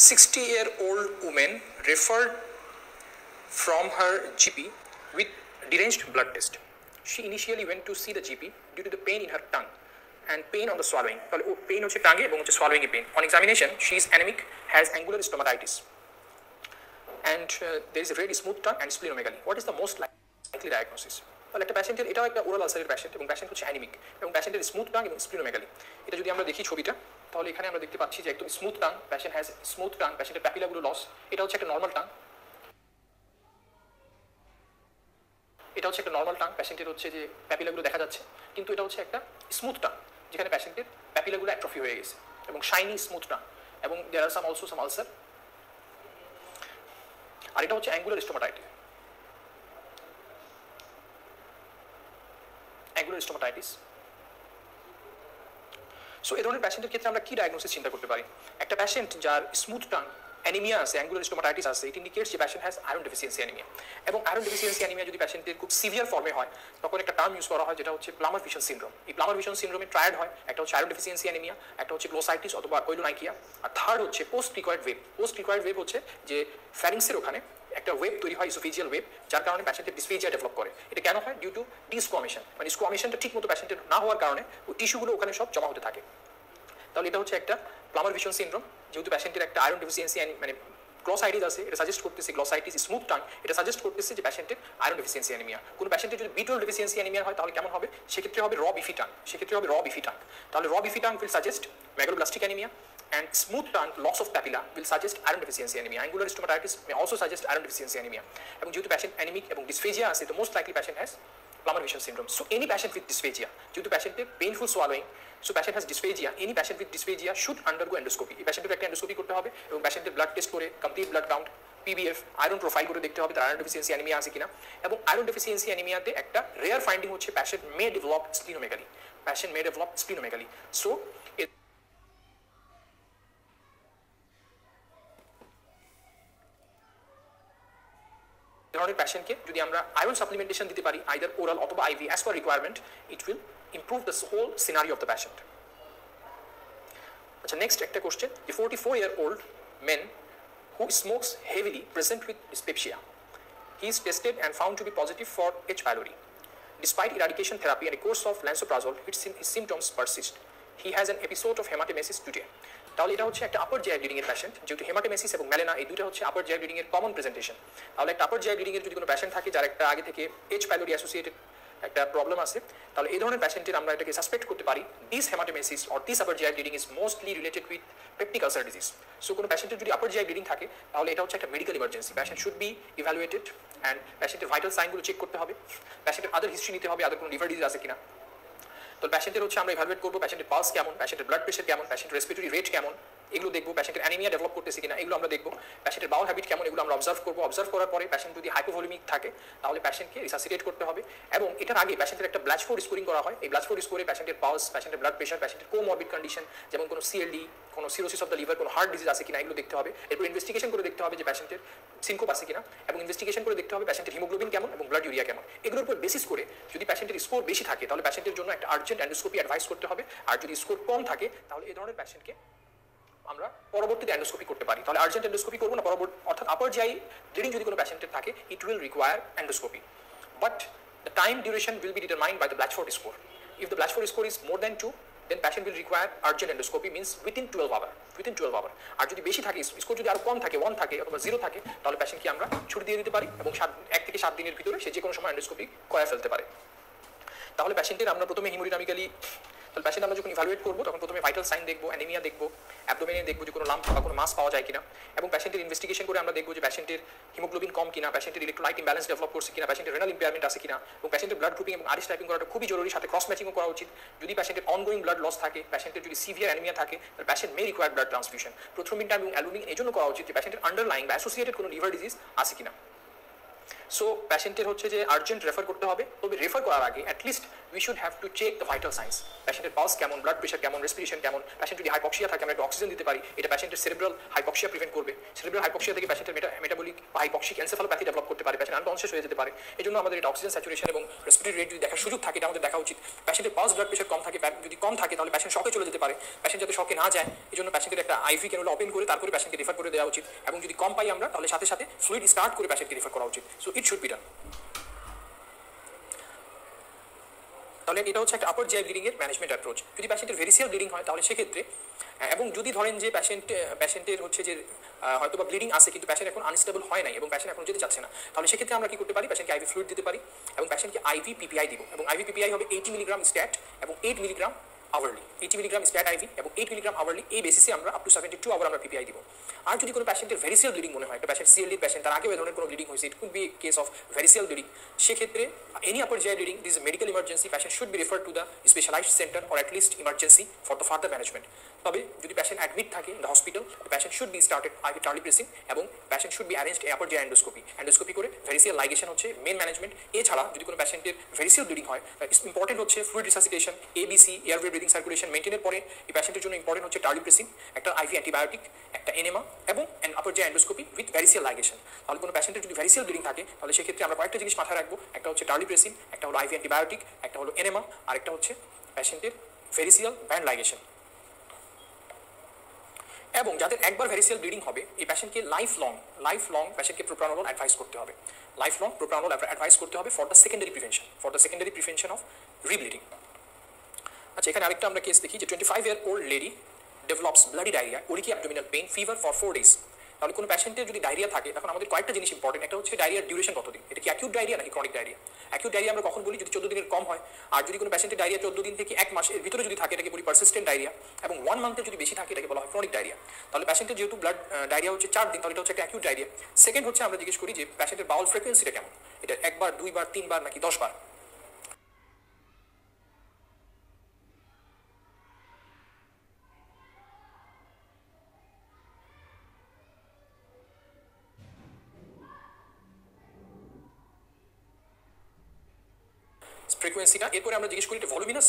60-year-old woman referred from her GP with deranged blood test. She initially went to see the GP due to the pain in her tongue and pain on the swallowing. Pain হচ্ছে টাঙ্গে এবং হচ্ছে swallowing A pain. On examination, she is anemic, has angular stomatitis, and there is a red smooth tongue and splenomegaly. What is the most likely diagnosis? তাহলে একটা প্যাশেন্টের এটাও একটা oral আলসারের patient এবং patient হচ্ছে anaemic এবং প্যাশেন্টের স্মুথ টাং এবং splenomegaly. এটা যদি আমরা দেখি ছবিটা তাহলে এখানে আমরা দেখতে পাচ্ছি যে একদম smooth tongue, patient has smooth tongue, প্যাশেন্টের প্যাপিলাগুলো লস। এটা হচ্ছে একটা নর্মাল টাং, এটা হচ্ছে একটা নর্মাল টাং, প্যাশেন্টের হচ্ছে যে প্যাপিলাগুলো দেখা যাচ্ছে, কিন্তু এটা হচ্ছে একটা স্মুথ টাং যেখানে প্যাশেন্টের প্যাপিলাগুলো অ্যাট্রফি হয়ে গেছে এবং শাইনি স্মুথ টাং এবং দেয়ার আর সাম অলসো সাম আলসার। আর এটা হচ্ছে angular stomatitis, angular stomatitis. So এই ধরনের প্যাশেন্টের ক্ষেত্রে আমরা কি ডায়াগনোসিস চিন্তা করতে পারি? একটা প্যাশেন্ট যার স্মুথ টাং, অ্যানিমিয়া আছে, অ্যাঙ্গুলার স্টোমাটাইটিস আছে, ইট ইন্ডিকেটস যে patient has iron deficiency anaemia. এবং আয়রন ডেফিসিয়েন্সি অ্যানিমিয়া যদি প্যাশেন্টের খুব সিভিয়ার ফর্মে হয় তখন একটা টার্ম ইউজ করা হয় যেটা হচ্ছে প্লামার ভিশন সিনড্রোম। এই প্লামার ভিশন সিনড্রোমে ট্রায়াড হয়, একটা হচ্ছে আয়রন ডেফিসিয়েন্সি অ্যানিমিয়া, একটা হচ্ছে গ্লোসাইটিস অথবা কোইলোনাইকিয়া, আর থার্ড হচ্ছে post required web. Post required web হচ্ছে যে ফ্যারিংসের ওখানে একটা ওয়েব তৈরি হয়, ইসোফেজিয়াল ওয়েব, যার কারণে প্যাশেন্টের ডিসফেজিয়া ডেভেলপ করে। এটা কেন হয়? ডিউ টু ডিস্কোয়ামেশন, মানে স্কোয়ামেশনটা ঠিক মতো প্যাশেন্টের না হওয়ার কারণে ওই টিস্যুগুলো ওখানে সব জমা হতে থাকে। তাহলে এটা হচ্ছে একটা প্লামার ভিশন সিনড্রোম। যেহেতু প্যাশেন্টের একটা আয়রন ডেফিসিয়েন্সি মানে গ্লোসাইটিস আছে, এটা সাজেস্ট করতেছে, গ্লোসাইটিস স্মুথ টাং, এটা সাজেস্ট করতেছে যে প্যাশেন্টের আয়রন ডেফিসিয়েন্সি অ্যানিমিয়া। কোনো প্যাশেন্টের যদি B12 ডেফিসিয়েন্সি অ্যানিমিয়া হয় তাহলে কেমন হবে? সেক্ষেত্রে হবে র বিফি টাং, সেক্ষেত্রে হবে র বিফি টাং। তাহলে raw beefy tongue will suggest megaloblastic anaemia, and smooth tongue loss of papilla will suggest iron deficiency anemia. Angular stomatitis may also suggest iron deficiency anemia. এবং যেহেতু প্যাশেন্ট অ্যানিমিক এবং dysphagia আছে, তো most likely patient has Plummer Vinson syndrome. So any patient with dysphagia, যেহেতু প্যাশেন্টের painful swallowing, so patient has dysphagia, any patient with dysphagia should undergo endoscopy. এই প্যাশেন্টের একটা এন্ডোস্কোপি করতে হবে এবং প্যাশেন্টের ব্লাড টেস্ট করে complete blood count, PBF, iron profile করে দেখতে হবে তার আয়রন ডেফিসিয়েন্সি অ্যানিমিয়া আছে কিনা। এবং আয়রন ডেফিসিয়েন্সি অ্যানিমিয়াতে একটা রেয়ার ফাইন্ডিং হচ্ছে patient may develop splenomegaly, patient may develop splenomegaly. So ধরনের প্যাশেন্টকে যদি আমরা আয়রন সাপ্লিমেন্টেশন দিতে পারি আইদার ওরাল অথবা IV as per requirement, it will improve the whole scenario of the patient. আচ্ছা, নেক্সট একটা কোশ্চেন, যে 44-year-old men who smokes heavily present with dyspepsia. He is tested and found to be positive for H. pylori. Despite eradication therapy and a course of lansoprazole, his symptoms persist. He has an episode of hematemesis today. তাহলে এটা হচ্ছে একটা আপার GI bleeding এর patient, যেহেতু হেমাটেমেসিস এবং ম্যালেনা এই দুটো হচ্ছে আপার জিআই ব্লিডিং এর কমন প্রেজেন্টেশন। তাহলে একটা আপার জিআই ব্লিডিং এর যদি কোনো প্যাশেন্ট থাকে যার একটা আগে থেকে H. pylori অ্যাসোসিয়েটেড একটা প্রবলেম আছে, তাহলে এই ধরনের প্যাশেন্টের আমরা এটাকে সাসপেক্ট করতে পারি this haematemesis or this upper GI bleeding is mostly related with peptic ulcer disease. So কোনো প্যাশেন্টের যদি আপার জিআই ব্লিডিং থাকে তাহলে এটা হচ্ছে একটা medical emergency. Patient should be evaluated and প্যাশেন্টের ভাইটাল সাইনগুলো চেক করতে হবে, প্যাশেন্টের আদার হিস্ট্রি নিতে হবে, আদার কোনো লিভার ডিজিজ আছে কিনা। তো প্যাশেন্টের হচ্ছে আমরা ইভ্যালুয়েট করবো প্যাশেন্টের পালস কেমন, প্যাশেন্টের ব্লাড প্রেশার কেমন, প্যাশেন্টের রেসপিরেটরি রেট কেমন, এগুলো দেখবো। প্যাশেন্টের অ্যানিমিয়া ডেভেলপ করতেছে কিনা এগুলো আমরা দেখবো। প্যাশেন্টের বাউল হ্যাবিট কেমন এগুলো আমরা অবজার্ভ করবো। অবজার্ভ করার পরে প্যাশেন্ট যদি হাইপোভলিমিক থাকে তাহলে প্যাশেন্টকে রিসাসিটেট করতে হবে। এবং এটার আগে প্যাশেন্টের একটা ব্লাডফোর স্কোরিং করা হয়। এই ব্লাডফোর স্কোরে প্যাশেন্টের পালস, প্যাশেন্টের ব্লাড প্রেশার, প্যাশেন্টের কোমরবিড কন্ডিশন যেমন কোনো CLD, কোনো সিরোসিস অফ দ্য লিভার, কোনো হার্ট ডিজিজ আছে কিনা এগুলো দেখতে হবে। এরপর ইনভেস্টিগেশন করে দেখতে হবে যে প্যাশেন্টের সিনকোপ আছে কিনা, এবং ইনভেস্টিগেশন করে দেখতে হবে প্যাশেন্টের হিমোগ্লোবিন কেমন এবং ব্লাড ইউরিয়া কেমন। এগুলোর উপর বেসিস করে যদি প্যাশেন্টের স্কোর বেশি থাকে তাহলে প্যাশেন্টের জন্য একটা আর্জেন্ট এন্ডোস্কোপি অ্যাডভাইস করতে হবে। আর যদি স্কোর কম থাকে তাহলে এই ধরনের প্যাশেন্টকে আমরা পরবর্তীতে এন্ডোস্কোপি করতে পারি। তাহলে আর্জেন্ট এন্ডোস্কোপি করবো না, পরবর্তী অর্থাৎ আপার জিআই ব্লিডিং যদি কোনো প্যাশেন্টের থাকে it will require endoscopy, but the time duration will be determined by the Blatchford score. If the Blatchford score is more than 2, then patient will require urgent endoscopy, means within 12 hour, within 12 hour। আর যদি বেশি থাকে, score যদি আরো কম থাকে, 1 থাকে অথবা 0 থাকে, তাহলে প্যাশেন্টকে আমরা ছুটি দিয়ে দিতে পারি এবং 1 থেকে 7 দিনের ভিতরে সে যে কোনো সময় এন্ডোস্কোপি করে ফেলতে পারে। তাহলে প্যাশেন্টের আমরা প্রথমে হিমোডিনামিক্যালি, তাহলে প্যাশেন্ট আমরা যখন ইভ্যালুয়েট করবো তখন প্রথমে ভাইটাল সাইন দেখবো, অ্যানিমিয়া দেখবো, অ্যাবডোমেনে দেখবো যে কোনো লাম্প বা কোনো মাস পাওয়া যায় কিনা, এবং প্যাশেন্টের ইনভেস্টিগেশন করে আমরা দেখবো যে প্যাশেন্টের হিমোগ্লোবিন কম কিনা, প্যাশেন্টের ইলেকট্রোলাইট ইমব্যালেন্স ডেভেলপ করছে কিনা, প্যাশেন্টের রেনাল ইম্পেয়ারমেন্ট আছে কিনা, এবং প্যাশেন্টের ব্লাড গ্রুপিং এবং আরিস টাইপিং করাটা খুবই জরুরি, সাথে ক্রস ম্যাচিংও করা উচিত। যদি প্যাশেন্টের অনগোয়িং ব্লাড লস থাকে, প্যাশেন্টের যদি সিভিয়ার অ্যানিমিয়া থাকে, তাহলে patient may require blood transfusion. Prothrombin time এবং অ্যালুমিন এই জন্য করা উচিত যে প্যাশেন্টের আন্ডারলাইং বা অ্যাসোসিয়েটেড কোনো লিভার ডিজিজ আছে কিনা। সো প্যাশেন্টের হচ্ছে যে আর্জেন্ট রেফার করতে হবে, তবে রেফার করার আগে at least we should have to check the vital signs. প্যাশেন্টের পালস কেমন, ব্লাড প্রেশার কেমন, রেসপিরেশন কেমন, প্যাশেন্ট যদি হাইপক্সিয়া থাকে আমরা একটা অক্সিজেন দিতে পারি, এটা প্যাশেন্টের সেরেব্রাল হাইপক্সিয়া প্রিভেন্ট করবে। সেরেব্রাল হাইপক্সিয়া থেকে প্যাশেন্টের মেটাবলিক বা হাইপক্সিক এনসেফালোপ্যাথি ডেভেলপ করতে পারে, প্যাশেন্ট আনকনসিয়াস হয়ে যেতে পারে। এই জন্য আমাদের এটা অক্সিজেন স্যাচুরেশন এবং রেসপিরেটরি রেট যদি দেখার সুযোগ থাকে এটা আমাদের দেখা উচিত। প্যাশেন্টের পালস ব্লাড প্রেশার কম থাকে, যদি কম থাকে তাহলে প্যাশেন্ট শকে চলে যেতে পারে, প্যাশেন্ট যাতে শকে না যায় এই জন্য প্যাশেন্টের একটা আইভি ক্যানুলা ওপেন করে তারপরে প্যাশেন্টকে রেফার করে দেওয়া উচিত। এবং যদি কম পাই আমরা তাহলে সাথে সাথে ফ্লুইড স্টার্ট করে প্যাশেন্টকে রেফার করা উচিত। So it should be done. তাহলে এটা হচ্ছে একটা আপার জিআই ব্লিডিং এর ম্যানেজমেন্ট অ্যাপ্রোচ। যদি প্যাশেন্টের ভেরিসিয়াল ব্লিডিং হয় তাহলে সেক্ষেত্রে এবং যদি ধরেন যে প্যাশেন্টের হচ্ছে যে হয়তো বা ব্লিডিং আসে কিন্তু প্যাশেন্ট এখন আনস্টেবল হয় নাই এবং প্যাশেন্ট এখন যেতে চাচ্ছে না, তাহলে সেক্ষেত্রে আমরা কি করতে পারি, প্যাশেন্টকে আইভি ফ্লুইড দিতে পারি এবং প্যাশেন্টকে আইভি পিপিআই দিব। এবং আইভি পিপিআই হবে 80 মিলিগ্রাম স্ট্যাট এবং 8 milligram hourly, 80 milligram stat IV এবং 8 মিলিগ্রাম আওয়ারলি, এই বেসিসে আমরা আপ টু 72 আওয়ার আমরা পিপিআই দিব। আর যদি কোনো প্যাশেন্টের ভেরিসিয়াল ব্লিডিং মনে হয়, একটা প্যাশেন্ট সিএলডি প্যাশেন্ট, তার আগেও এই ধরনের কোনো ব্লিডিং হয়েছে, it could be case of variceal bleeding, সেক্ষেত্রে any upper GI bleeding this medical emergency, patient should be refer to the specialised centre or at least emergency for the further management. তবে যদি patient admit থাকে in the hospital, patient should be started IV terlipressin এবং patient should be arranged upper GI endoscopy করে variceal ligation হচ্ছে main management. এছাড়া যদি কোনো প্যাশেন্টের ভেরিসিয়াল ব্লিডিং হয় ইম্পর্টেন্ট হচ্ছে fluid resuscitation, ABC airway breathing circulation মেইনটেনের পরে এই প্যাশেন্টের জন্য ইম্পর্টেন্ট হচ্ছে টার্লি প্রেসিং, একটা আইভি অ্যান্টিবায়োটিক, একটা এনেমা এবং upper GI endoscopy with variceal ligation. তাহলে কোনো প্যাশেন্টের যদি ভেরিসিয়াল ব্লিডিং থাকে তাহলে সেক্ষেত্রে আমরা কয়েকটা জিনিস মাথায় রাখবো, একটা হচ্ছে টার্লি প্রেসিং, একটা হলো আইভি অ্যান্টিবায়োটিক, একটা হলো এনেমা, আর একটা হচ্ছে প্যাশেন্টের ভেরিসিয়াল ব্যান্ড লাইগেশন। এবং যাদের একবার ভেরিসিয়াল ব্লিডিং হবে এই প্যাশেন্টকে লাইফ লং প্যাশেন্টকে প্রোপ্রানোল অ্যাডভাইস করতে হবে, লাইফ লং প্রোপ্রানোল অ্যাডভাইস করতে হবে for the secondary prevention of rebleeding. আচ্ছা, এখানে আরেকটা আমরা কেস দেখি যে 25-year-old lady develops bloody diarrhoea, ওরিকি abdominal pain, fever for 4 days। তাহলে কোনো প্যাশেন্টের যদি ডায়রিয়া থাকে তখন আমাদের কয়েকটা জিনিস ইম্পর্টেন্ট, একটা হচ্ছে ডায়রিয়ার ডিউরেশন কতদিন, এটা কি অ্যাকিউট ডায়রিয়া নাকি ক্রনিক ডায়রিয়া। অ্যাকিউট ডায়রিয়া আমরা কখন বলি, যদি 14 দিনের কম হয়, আর যদি কোনো প্যাশেন্টের ডায়রিয়া 14 দিন থেকে 1 মাসের ভিতরে যদি থাকে এটাকে বলি পারসিস্টেন্ট ডায়রিয়া, এবং 1 মান্থের যদি বেশি থাকে এটাকে বলা হয় ক্রনিক ডায়রিয়া। তাহলে প্যাশেন্টের যেহেতু ব্লাড ডায়রিয়া হচ্ছে 4 দিন, তাহলে এটা হচ্ছে একটা অ্যাকিউট ডায়রিয়া। সেকেন্ড হচ্ছে আমরা জিজ্ঞেস করি যে প্যাশেন্টের বাউল ফ্রিকোয়েন্সিটা কেমন, এটা 1 বার 2 বার 3 বার নাকি 10 বার। ফ্রিকোয়েন্সিটা এরপরে আমরা জিজ্ঞেস করি এটা ভলিউমিনাস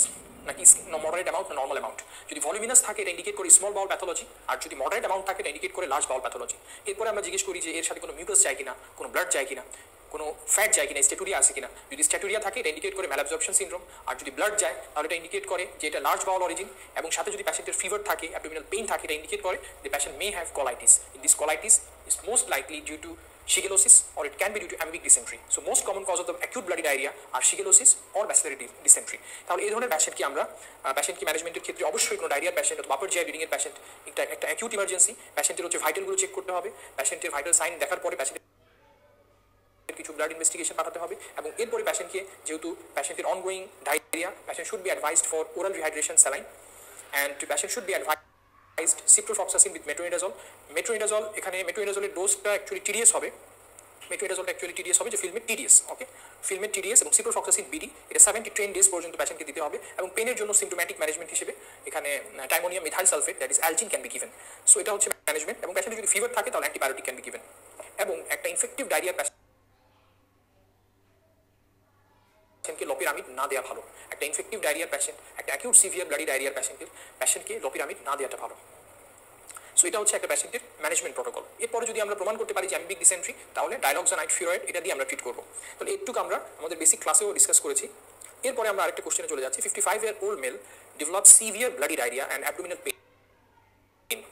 নাকি মডারেট অ্যামাউন্ট না নর্মাল অ্যামাউন্ট। যদি ভলিউমিনাস থাকে এটা ইন্ডিকেট করে স্মল বাউল প্যাথোলজি, আর যদি মডারেট অ্যামাউন্ট থাকে এটা ইন্ডিকেট করে লার্জ বাউল প্যাথোলজি। এরপরে আমরা জিজ্ঞেস করি যে এর সাথে কোনো মিউকাস যায় কিনা, কোনো ব্লাড যায় কিনা, কোনো ফ্যাট যায় কিনা, স্ট্যাটুরিয়া আছে কিনা। যদি স্ট্যাটুরিয়া থাকে এটা ইন্ডিকেট করে ম্যালঅ্যাবজর্পশন সিনড্রোম, আর যদি ব্লাড যায় তাহলে এটা ইন্ডিকেট করে যে এটা লার্জ বাউল অরিজিন, এবং সাথে যদি প্যাশেন্টের ফিভার থাকে, অ্যাবডোমিনাল পেইন থাকে, এটা ইন্ডিকেট করে যে patient may have colitis. In this colitis is most likely due to shigellosis or it can be due to amoebic dysentery. So most common cause of the acute bloody diarrhea are shigellosis or bacillary dysentery. তাহলে এই ধরনের প্যাশেন্টকে আমরা প্যাশেন্টকে ম্যানেজমেন্টের ক্ষেত্রে অবশ্যই কোনো ডায়রিয়ার patient অথবা আপার GI bleeding এর প্যাশেন্ট একটা অ্যাকিউট ইমার্জেন্সি, প্যাশেন্টের হচ্ছে ভাইটালগুলো চেক করতে হবে, প্যাশেন্টের ভাইটাল সাইন দেখার পরে প্যাশেন্টের কিছু ব্লাড ইনভেস্টিগেশন পাঠাতে হবে, এবং এরপরে প্যাশেন্টকে যেহেতু প্যাশেন্টের ongoing diarrhoea, patient should be advised for oral rehydration saline and patient should be advised ciprofloxacin with metronidazole। metronidazole এখানে মেট্রোনিডাজলের ডোজটা অ্যাকচুয়ালি টিডিএস হবে, মেট্রোনিডাজলটা অ্যাকচুয়ালি টিডিএস হবে যে ফিল্মের টিডিএস, ওকে ফিল্মের টিডিএস, এবং সিপ্রোফ্লক্সাসিন বিডি এটা 7 to 10 days পর্যন্ত প্যাশেন্টকে দিতে হবে। এবং পেনের জন্য সিমটোম্যাটিক ম্যানেজমেন্ট হিসেবে এখানে tiemonium methyl sulphate that is Algin can be given. So এটা হচ্ছে ম্যানেজমেন্ট, এবং প্যাশেন্টের যদি ফিভার থাকে তাহলে অ্যান্টিবায়োটিক ক্যান বি গিভেন। এবং একটা ইনফেক্টিভ ডায়রিয়ার প্যাশেন্টকে লোপিরামিড না দেওয়া ভালো, একটা ইনফেক্টিভ ডায়রিয়ার প্যাশেন্ট, একটা অ্যাকিউট সিভিয়ার ব্লাডি ডায়রিয়ার প্যাশেন্টকে লোপিরামিড না দেওয়াটা ভালো। সো এটা হচ্ছে একটা প্যাশেন্টের ম্যানেজমেন্ট প্রোটোকল। এরপরে যদি আমরা প্রমাণ করতে পারি যে অ্যামিবিক ডিসেন্ট্রি তাহলে ডাইলক্সানাইড ফিউরাইড এটা দিয়ে আমরা ট্রিট করবো। তাহলে একটু আমরা আমাদের বেসিক ক্লাসেও ডিসকাস করেছি। এরপরে আমরা আরেকটা কোশ্চেনে চলে যাচ্ছি। 55-year-old male develops severe bloody diarrhea and abdominal pain.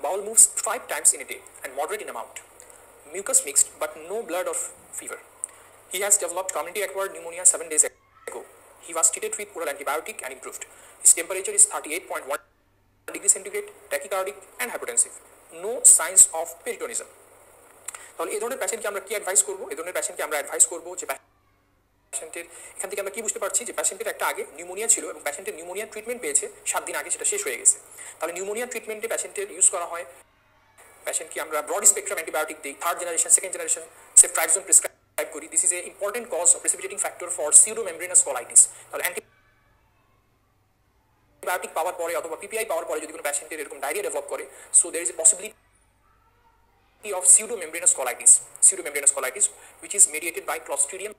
Bowel moves 5 times in a day and moderate in amount. Mucus mixed but no blood or fever. He has developed community-acquired pneumonia 7 days ago. He was treated with oral antibiotic and improved. His temperature is 38.1 degree centigrade, tachycardic and hypotensive. No signs of peritonism. তাহলে এই ধরনের প্যাশেন্টকে আমরা কি advice করবো? এই ধরনের প্যাশেন্টকে আমরা advice করবো যে প্যাশেন্টের এখান থেকে আমরা কি বুঝতে পারছি যে প্যাশেন্টের একটা আগে নিউমোনিয়া ছিল এবং প্যাশেন্টের নিউমোনিয়া ট্রিটমেন্ট পেয়েছে 7 দিন আগে, সেটা শেষ হয়ে গেছে। তাহলে নিউমোনিয়া ট্রিটমেন্টে প্যাশেন্টের ইউজ করা হয়, প্যাশেন্টকে আমরা ব্রড স্পেকট্রাম অ্যান্টিবায়োটিক দিই, 3rd generation 2nd generation ceftriaxone prescribe করি। This is a important cause of precipitating factor for pseudomembranous colitis. তাহলে অ্যান্টিবায়োটিক পাওয়ার পরে অথবা পিপিআই পাওয়ার পরে যদি কোনো প্যাশেন্টের এরকম ডায়রিয়া ডেভেলপ করে, so there is a possibility of pseudomembranous colitis, which is mediated by Clostridium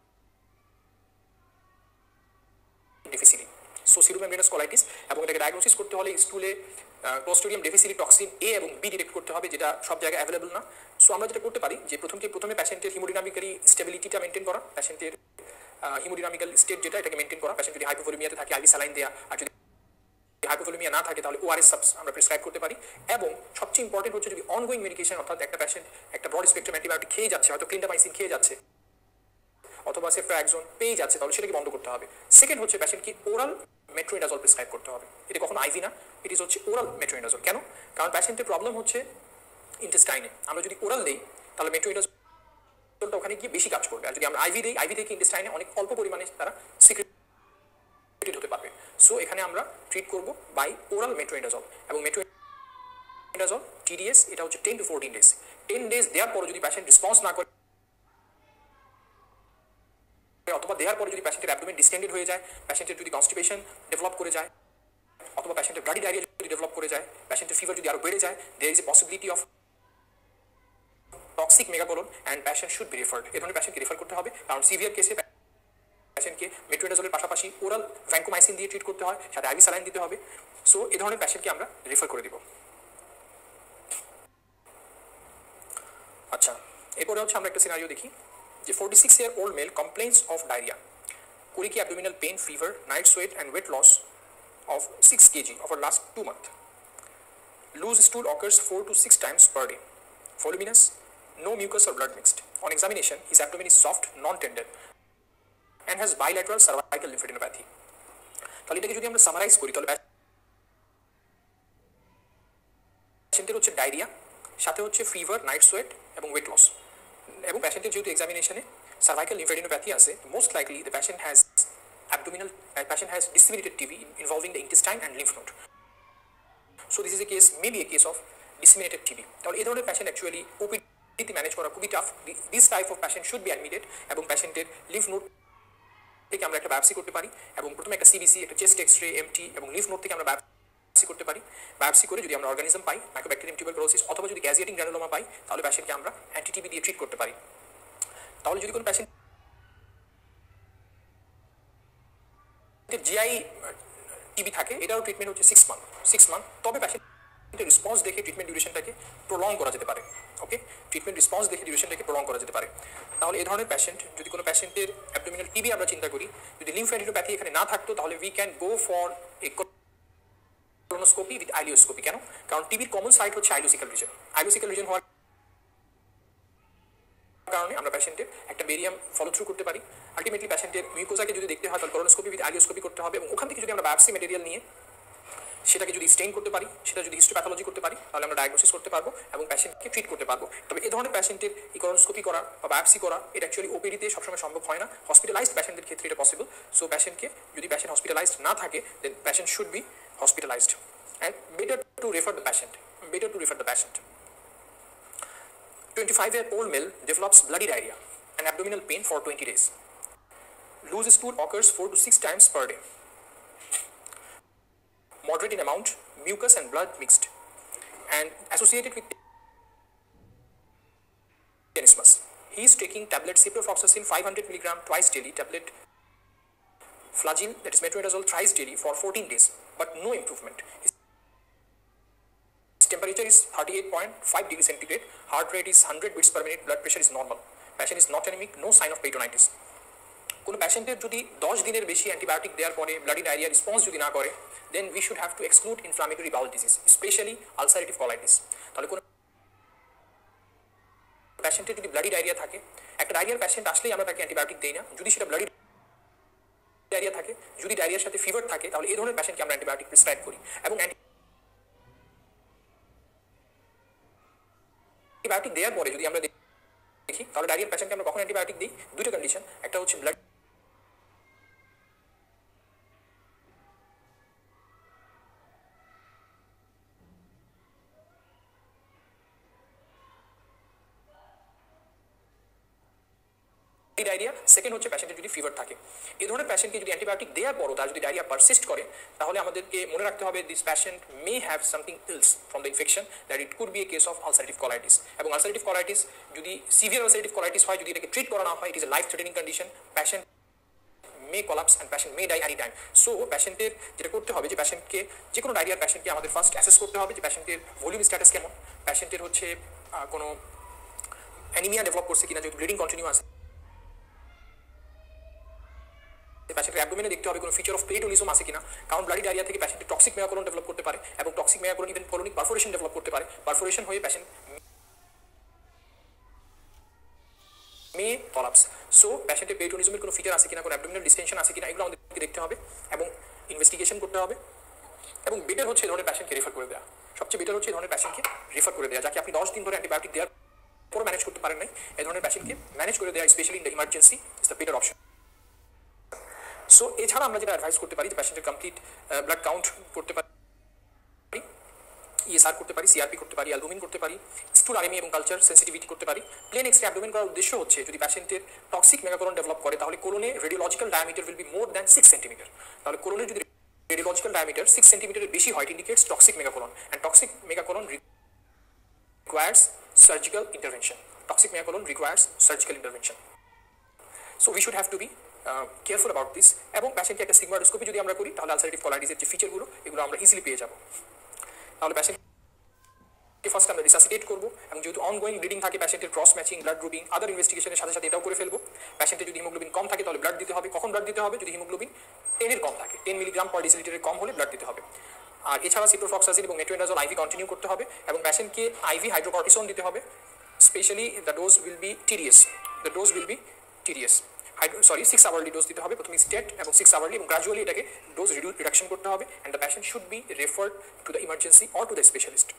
difficile. So pseudomembranous colitis এবং এটাকে ডায়াগনোসিস করতে হলে স্টুলে ক্লোস্ট্রিডিয়াম ডিফিসিলি টক্সিন এ এবং বি ডিটেক্ট করতে হবে, যেটা সব জায়গায় অ্যাভেলেবল না। সো আমরা যেটা করতে পারি যে প্রথমে প্যাশেন্টের হিমোডিনামিক্যালি স্টেবিলিটিটা মেনটেন করা, প্যাশেন্টের হিমোডিনামিক্যাল স্টেট যেটা এটাকে মেনটেন করা, প্যাশেন্ট যদি হাইপোভলিমিয়াতে থাকে আইভি স্যালাইন দেওয়া, আর যদি হাইপোভলিমিয়া না থাকে তাহলে ওআরএস সাবস আমরা প্রেসক্রাইব করতে পারি। এবং সবচেয়ে ইম্পর্টেন্ট হচ্ছে যদি অনগোয়িং মেডিকেশন, অর্থাৎ একটা প্যাশেন্ট একটা ব্রড স্পেকট্রাম অ্যান্টিবায়োটিক খেয়ে যাচ্ছে, হয়তো ক্লিন্ডামাইসিন খেয়ে যাচ্ছে অথবা সেফট্রাক্সোন পেয়ে যাচ্ছে, তাহলে সেটাকে বন্ধ করতে হবে। সেকেন্ড হচ্ছে প্যাশেন্টকে ওরাল মেট্রোনিডাজল প্রেসক্রাইব করতে হবে। এটা কখনো আইভি না, ইট ইজ হচ্ছে ওরাল মেট্রোনিডাজল। কেন? কারণ প্যাশেন্টের প্রবলেম হচ্ছে ইন্টেস্টাইনে। আমরা যদি ওরাল দেই তাহলে মেট্রোনিডাজলটা ওখানে গিয়ে বেশি কাজ করবে, আর যদি আমরা আইভি দেই, আইভি থেকে ইন্টেস্টাইনে অনেক অল্প পরিমাণে তারা সিক্রেটেড হতে পারবে। সো এখানে আমরা ট্রিট করব বাই ওরাল মেট্রোনিডাজল। এবং মেট্রোনিডাজল টিডিএস এটা হচ্ছে 10 to 14 ডেজ। 10 ডেজ দেওয়ার পর যদি প্যাশেন্ট রেসপন্স না করে অথবা দেওয়ার পরে যদি প্যাশেন্টের অ্যাবডোমেন ডিস্টেন্ডেড হয়ে যায়, প্যাশেন্টের যদি কনস্টিপেশন ডেভেলপ করে যায় অথবা প্যাশেন্টের ব্লাডি ডায়রিয়া যদি ডেভেলপ করে যায়, প্যাশেন্টের ফিভার যদি আরো বেড়ে যায়, there is a possibility of toxic megacolon and patient should be referred. এই ধরনের প্যাশেন্টকে রেফার করতে হবে, কারণ সিভিয়ার কেসে প্যাশেন্টকে মেট্রোনিডাজলের পাশাপাশি ওরাল ভ্যাঙ্কোমাইসিন দিয়ে ট্রিট করতে হয়, সাথে আইভি স্যালাইন দিতে হবে। সো এই ধরনের প্যাশেন্টকে আমরা রেফার করে দিব। আচ্ছা, এরপরে হচ্ছে আমরা একটা সিনারিও দেখি যে 46-year-old male complains of diarrhea, colicky abdominal pain, fever, night sweat and weight loss of 6 kg over last 2 months. Loose stool occurs 4 to 6 times per day. Voluminous, no mucus or blood mixed. On examination, his abdomen is soft, non-tender and has bilateral cervical lymphadenopathy. তাহলে এটাকে যদি আমরা summarise করি তাহলে প্যাশেন্টের হচ্ছে diarrhoea, সাথে হচ্ছে fever, night sweat এবং ওয়েট লস। এবং প্যাশেন্টের যেহেতু এক্সামিনেশনে সার্ভাইকাল লিম্ফেডিনোপ্যাথি আছে, most likely the patient has disseminated TB involving the intestine and lymph node. So this is a case, maybe a case of disseminated TB. তাহলে এই ধরনের patient actually ওপিডিতে manage করা খুবই tough. This type of patient should be admitted এবং প্যাশেন্টের lymph node থেকে আমরা একটা biopsy করতে পারি, এবং প্রথমে একটা সিবিসি, একটা চেস্ট এক্স রে, এমটি এবং লিম্ফ নোড থেকে আমরা বায়োপসি করতে পারি। বায়োপসি করে যদি আমরা অর্গানিজম পাই, মাইক্রোব্যাকটেরিয়াম টিউবারকুলোসিস অথবা যদি গ্যাজিয়েটিং গ্র্যানুলোমা পাই, তাহলে প্যাশেন্টকে আমরা অ্যান্টিটিবি দিয়ে ট্রিট করতে পারি। তাহলে যদি কোনো প্যাশেন্ট জিআই টিবি থাকে, এটারও ট্রিটমেন্ট হচ্ছে 6 মান্থ। তবে প্যাশেন্টের রেসপন্স দেখে ট্রিটমেন্ট ডিউরেশনটাকে প্রলং করা যেতে পারে। ওকে, ট্রিটমেন্ট রেসপন্স দেখে ডিউরেশনটাকে প্রলং করা যেতে পারে। তাহলে এই ধরনের প্যাশেন্ট, যদি কোনো প্যাশেন্টের অ্যাবডোমিনাল টিবি আমরা চিন্তা করি, যদি লিম্ফোঅ্যাডিনোপ্যাথি এখানে না থাকতো, তাহলে we can go for a colonoscopy with ileoscopy. কেন? কারণ টিবির কমন সাইট হচ্ছে আইলোসিক্যাল রিজন। আইলোসিক্যাল রিজন হওয়ার কারণে আমরা প্যাশেন্টের একটা বেরিয়াম ফলো থ্রু করতে পারি। আলটিমেটলি প্যাশেন্টের মিউকোজাকে যদি দেখতে হয় তাহলে কোলোনোস্কোপি উইথ আইলিওস্কোপি করতে হবে, এবং ওখান থেকে যদি আমরা বায়োপসি ম্যাটেরিয়াল নিয়ে সেটাকে যদি স্টেইন করতে পারি, সেটা যদি হিস্টোপ্যাথোলজি করতে পারি, তাহলে আমরা ডায়াগনোসিস করতে পারবো এবং প্যাশেন্টকে ট্রিট করতে পারবো। তবে এই ধরনের প্যাশেন্টের এই কোলোনোস্কোপি করা বা বায়োপসি করা এটা অ্যাকচুয়ালি ওপিডিতে সবসময় সম্ভব হয় না। হসপিটালাইজড প্যাশেন্টের ক্ষেত্রে এটা পসিবল। সো প্যাশেন্টকে, যদি প্যাশেন্ট হসপিটালাইজড না থাকে, then patient should be hospitalised and better to refer the patient. 25-year-old male develops bloody diarrhea and abdominal pain for 20 days. Loose stool occurs 4 to 6 times per day. Moderate in amount, mucus and blood mixed, and associated with tenesmus. He is taking tablet ciprofloxacin 500 mg twice daily, tablet flagyl, that is metronidazole, thrice daily for 14 days, but no improvement. His temperature is 38.5 degrees centigrade, heart rate is 100 beats per minute, blood pressure is normal. Patient is not anemic, no sign of peritonitis. কোনো প্যাশেন্টের যদি 10 দিনের বেশি antibiotic দেওয়ার পরে bloody diarrhoea response যদি না করে, then we should have to exclude inflammatory bowel disease, specially ulcerative colitis. তাহলে কোনো প্যাশেন্টের যদি ব্লাডি ডায়রিয়া থাকে, একটা ডায়রিয়ার প্যাশেন্ট আসলেই আমরা তাকে অ্যান্টিবায়োটিক দেই না। যদি সেটা ব্লাডি ডায়রিয়া থাকে, যদি ডায়রিয়ার সাথে ফিভার থাকে, তাহলে এই ধরনের প্যাশেন্টকে আমরা অ্যান্টিবায়োটিক প্রেসক্রাইব করি। এবং অ্যান্টিবায়োটিক দেওয়ার পরে যদি আমরা দেখি, তাহলে ডায়রিয়ার প্যাশেন্টকে আমরা কখন অ্যান্টিবায়োটিক দিই, দুটো কন্ডিশন। একটা হচ্ছে ব্লাড ডায়রিয়া, সেকেন্ড হচ্ছে প্যাশেন্টের যদি ফিভার থাকে। এই ধরনের প্যাশেন্টকে যদি অ্যান্টিবায়োটিক দেওয়ার পরও তার যদি ডায়রিয়া পারসিস্ট করে, তাহলে আমাদেরকে মনে রাখতে হবে this patient may have something else from the infection, that it could B A case of ulcerative কলাইটিস। এবং আলসারেটিভ কলাইটিস যদি সিভিয়ার আলসারেটিভ কলাইটিস হয়, যদি এটাকে ট্রিট করা না হয়, it is a life threatening condition, patient may collapse and patient may die any time. So প্যাশেন্টের যেটা করতে হবে যে প্যাশেন্টকে, যে কোনো ডায়রিয়ার প্যাশেন্টকে আমাদের ফার্স্ট অ্যাসেস করতে হবে যে প্যাশেন্টের ভলিউম স্ট্যাটাস কেমন, প্যাশেন্টের হচ্ছে কোনো অ্যানিমিয়া ডেভেলপ করছে কিনা, যেহেতু ব্লিডিং কন্টিনিউ আছে। প্যাশেন্টের অ্যাবডোমেনে দেখতে হবে কোনো ফিচার অফ পেরিটোনিজম আছে কিনা, কারণ ব্লাডি ডায়রিয়া থেকে প্যাশেন্টের টক্সিক মেগাকোলন ডেভেলপ করতে পারে, এবং toxic megacolon even colonic perforation develop করতে পারে। পারফোরেশন হয়ে প্যাশেন্ট মে কলাপস। সো প্যাশেন্টের পেরিটোনিজমের কোনো ফিচার আছে কিনা, কোনো অ্যাবডোমিনাল ডিস্টেনশন আছে কিনা, এগুলো আমাদেরকে দেখতে হবে এবং ইনভেস্টিগেশন করতে হবে। এবং বেটার হচ্ছে এই ধরনের প্যাশেন্টকে রেফার করে দেওয়া, সবচেয়ে বেটার হচ্ছে এই ধরনের প্যাশেন্টকে রেফার করে দেওয়া, যাকে আপনি 10 দিন ধরে অ্যান্টিবায়োটিক দেওয়ার পর ম্যানেজ করতে পারেন নাই, এই ধরনের প্যাশেন্টকে ম্যানেজ করে দেওয়া specially in the emergency is the better option. So এছাড়া আমরা যেটা অ্যাডভাইস করতে পারি যে প্যাশেন্টের কমপ্লিট ব্লাড কাউন্ট করতে পারি, ইএসআর করতে পারি, সিআরপি করতে পারি, অ্যালবুমিন করতে পারি, স্টুল আরএমএ এবং কালচার সেন্সিটিভিটি করতে পারি। প্লেন এক্সরে অ্যাবডোমেন করার উদ্দেশ্য হচ্ছে যদি প্যাশেন্টের টক্সিক মেগাকোলন ডেভেলপ করে, তাহলে কোলনে radiological diameter will be more than 6 centimetre. তাহলে কোলনের যদি রেডিওলজিক্যাল ডায়ামিটার 6 সেন্টিমিটারের বেশি হয়, it indicates toxic megacolon, and toxic megacolon requires surgical intervention. Toxic megacolon requires surgical intervention. So we should have to be careful about this. এবং প্যাশেন্টকে একটা সিগমাডোস্কোপি যদি আমরা করি, তাহলে আলসারেটিভ কলাইটিসের যে ফিচারগুলো এগুলো আমরা ইজিলি পেয়ে যাব। তাহলে প্যাশেন্টকে ফার্স্ট আমরা রিসাসিটেট করবো, এবং যেহেতু অনগোয়িং ব্লিডিং থাকে, প্যাশেন্টের ক্রস ম্যাচিং, ব্লাড গ্রুপিং, আদার ইনভেস্টিগেশনের সাথে সাথে এটাও করে ফেলবো। প্যাশেন্টের যদি হিমোগ্লোবিন কম থাকে তাহলে ব্লাড দিতে হবে। কখন ব্লাড দিতে হবে? যদি হিমোগ্লোবিন 10 এর কম থাকে, 10 মিলিগ্রাম পার ডেসিলিটারের কম হলে ব্লাড দিতে হবে। আর এছাড়া সিপ্রোফ্লক্সাসিন এবং মেট্রোএন্ডাজল আইভি কন্টিনিউ করতে হবে, এবং প্যাশেন্টকে আইভি হাইড্রোকর্টিসন দিতে হবে। Specially the dose will be TDS, the dose will be TDS. 6 hourly dose দিতে হবে, প্রথমে স্টেট এবং 6 আওয়ারলি, এবং গ্রাজুয়ালি এটাকে ডোজ রিডাকশন করতে হবে, and the patient should be referred to the emergency or to the specialist.